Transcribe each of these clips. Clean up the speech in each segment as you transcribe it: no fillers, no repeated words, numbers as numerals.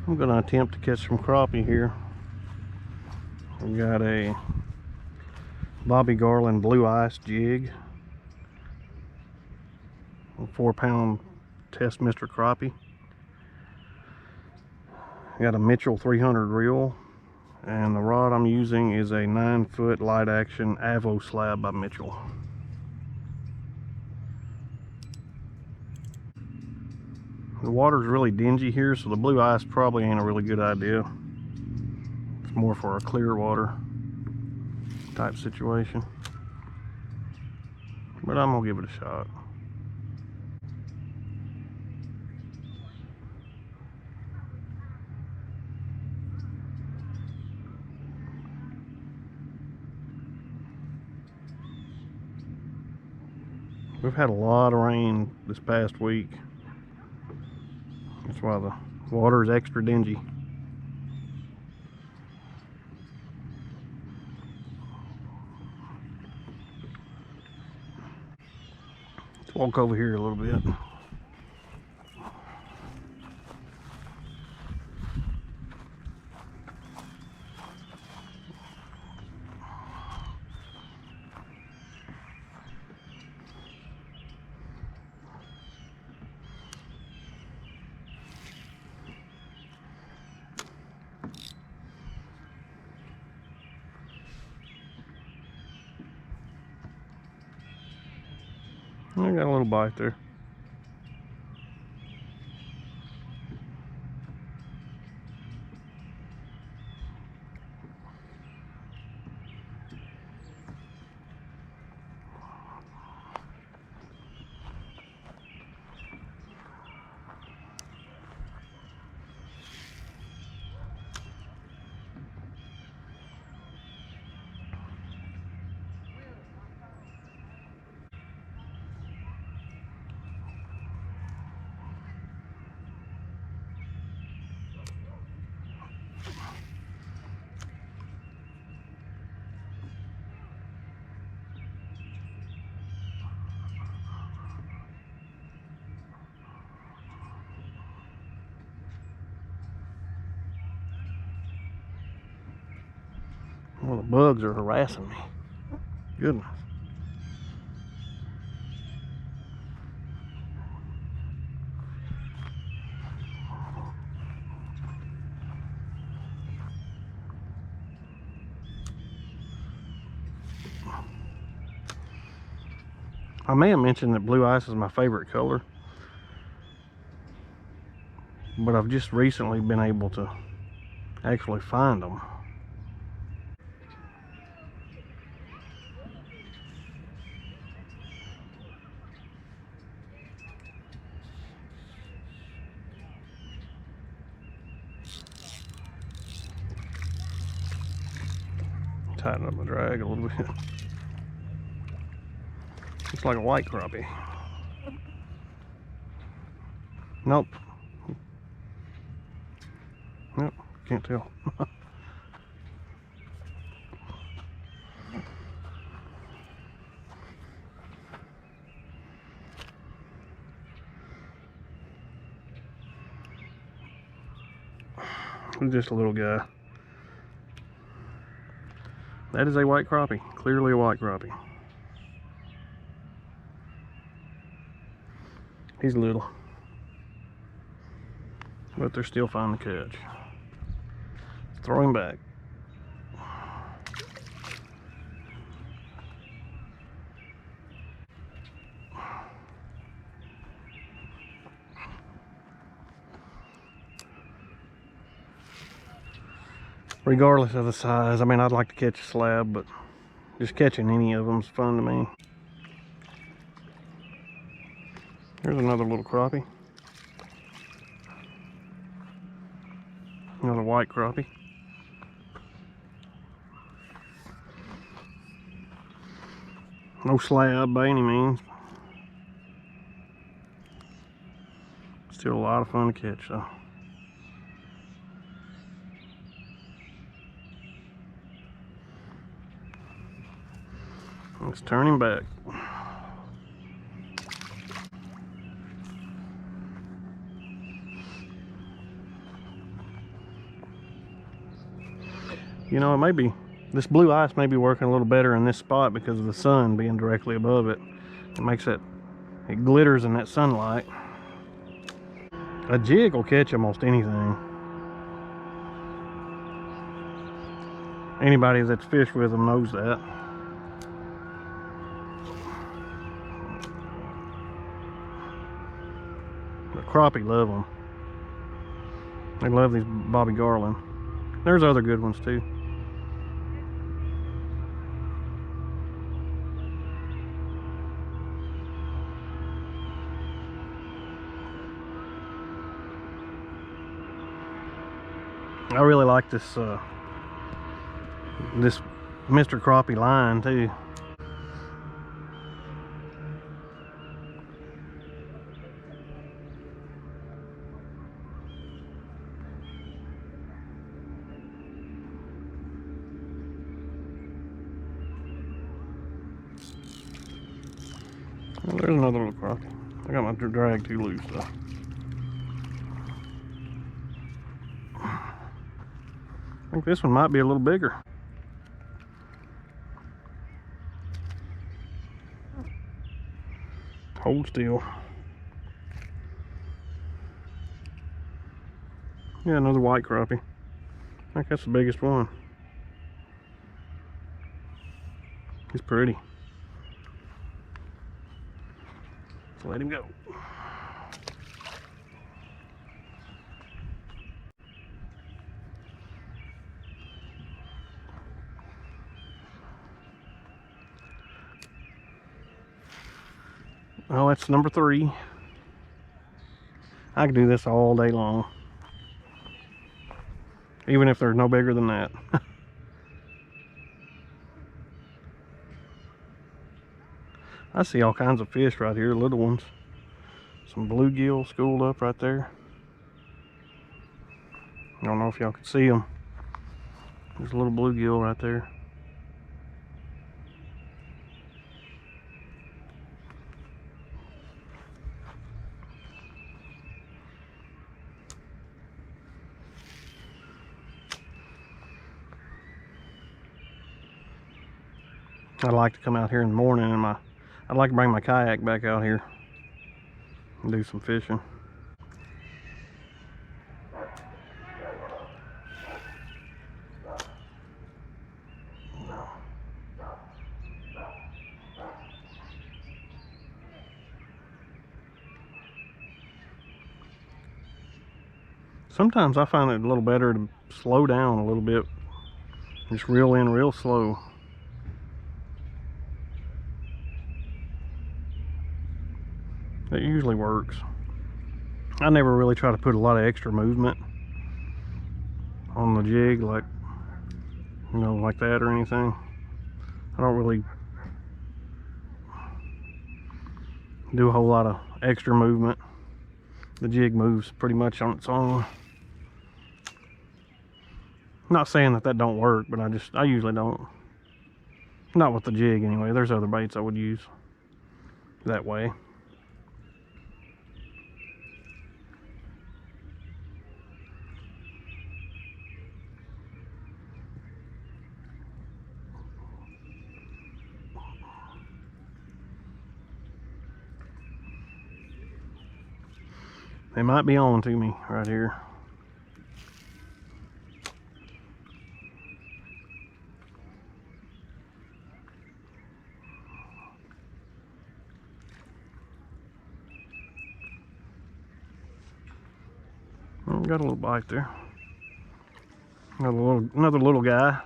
I'm going to attempt to catch some crappie here. We got a Bobby Garland blue ice jig, a 4-pound test Mr. Crappie. Got a Mitchell 300 reel, and the rod I'm using is a 9-foot light action Avo slab by Mitchell. The water's really dingy here, so the blue ice probably ain't a really good idea. It's more for a clear water type situation, but I'm gonna give it a shot. We've had a lot of rain this past week. That's why the water is extra dingy. Let's walk over here a little bit. I got a little bite there. Well, the bugs are harassing me. Goodness. I may have mentioned that blue ice is my favorite color, but I've just recently been able to actually find them. Tighten up my drag a little bit. Looks like a white crappie. Nope. Nope, can't tell. He's just a little guy. That is a white crappie, clearly a white crappie. He's little, but they're still fine to catch. Let's throw him back. Regardless of the size, I mean, I'd like to catch a slab, but just catching any of them is fun to me. Here's another little crappie. Another white crappie. No slab by any means. Still a lot of fun to catch though. Let's turn him back. You know, it may be, this blue ice may be working a little better in this spot because of the sun being directly above it. It makes it, it glitters in that sunlight. A jig will catch almost anything. Anybody that's fished with them knows that. The crappie love them. They love these Bobby Garland. There's other good ones too. I really like this this Mr. Crappie line too. Well, there's another little crappie. I got my drag too loose though. I think this one might be a little bigger. Hold still. Yeah, another white crappie. I think that's the biggest one. He's pretty. Let's let him go. Well, that's number 3. I could do this all day long, even if there's no bigger than that. I see all kinds of fish right here, little ones. Some bluegill schooled up right there. I don't know if y'all can see them. There's a little bluegill right there. I'd like to come out here in the morning and I'd like to bring my kayak back out here and do some fishing. Sometimes I find it a little better to slow down a little bit. Just reel in real slow. It usually works. I never really try to put a lot of extra movement on the jig, like, you know, like that or anything. I don't really do a whole lot of extra movement. The jig moves pretty much on its own. I'm not saying that that don't work, but I usually don't. Not with the jig anyway. There's other baits I would use that way. They might be on to me right here. Oh, got a little bite there. Another little guy.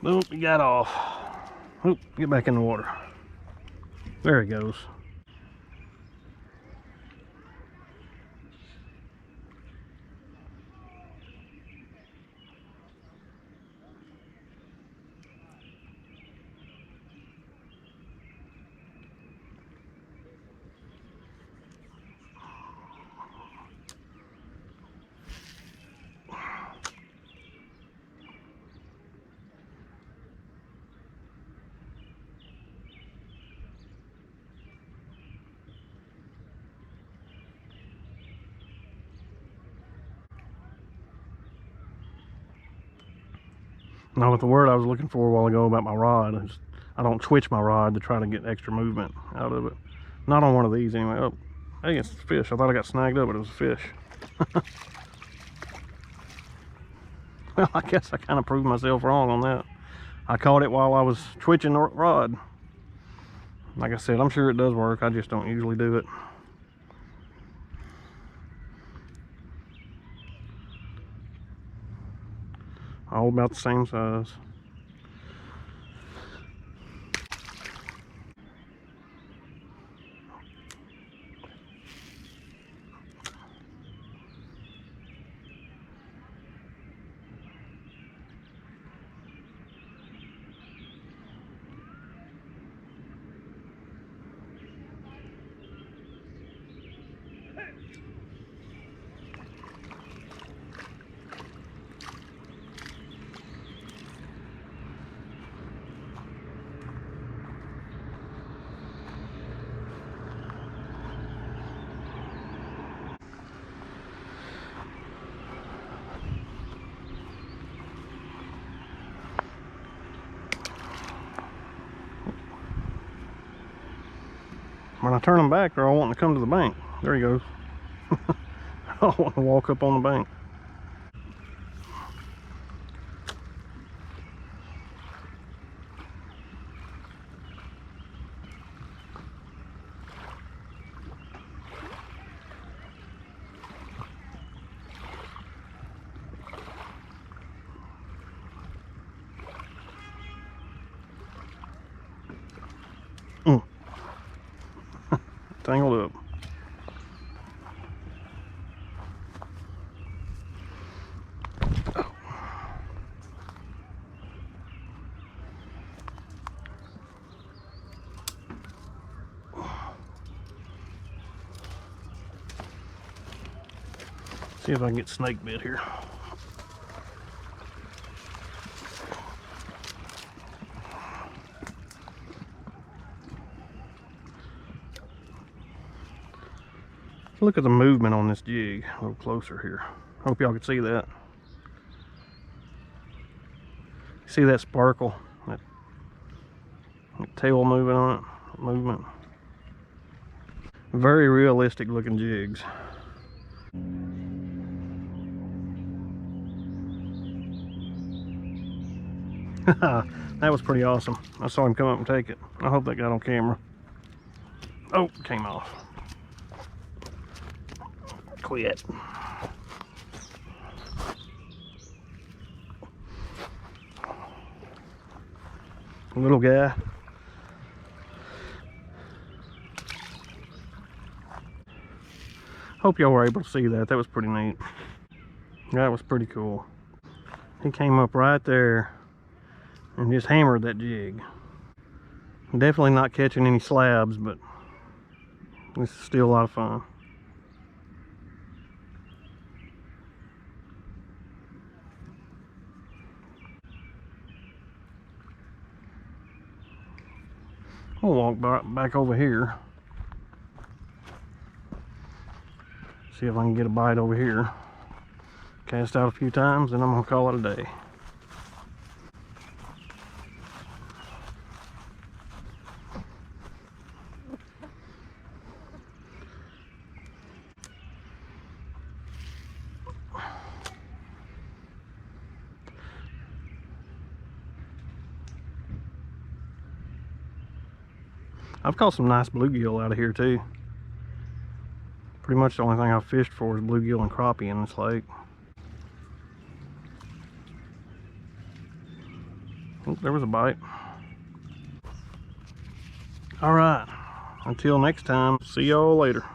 Oop, he got off. Oop, get back in the water. There he goes. No, but the word I was looking for a while ago about my rod is I don't twitch my rod to try to get extra movement out of it. Not on one of these anyway. Oh, hey, it's a fish. I thought I got snagged up, but it was a fish. Well, I guess I kind of proved myself wrong on that. I caught it while I was twitching the rod. Like I said, I'm sure it does work. I just don't usually do it. All about the same size. When I turn them back, they're all wanting to come to the bank. There he goes. I want to walk up on the bank. Tangled up. See if I can get snake bit here. Look at the movement on this jig a little closer here. Hope y'all can see that. See that sparkle? That tail moving on it? Movement. Very realistic looking jigs. That was pretty awesome. I saw him come up and take it. I hope that got on camera. Oh, came off. Quit. Little guy. Hope y'all were able to see that. That was pretty neat. That was pretty cool. He came up right there and just hammered that jig. Definitely not catching any slabs, but this is still a lot of fun. I'll walk back over here. See if I can get a bite over here. Cast out a few times and I'm gonna call it a day. I've caught some nice bluegill out of here too. Pretty much the only thing I've fished for is bluegill and crappie in this lake. Oh, there was a bite. All right, until next time, see y'all later.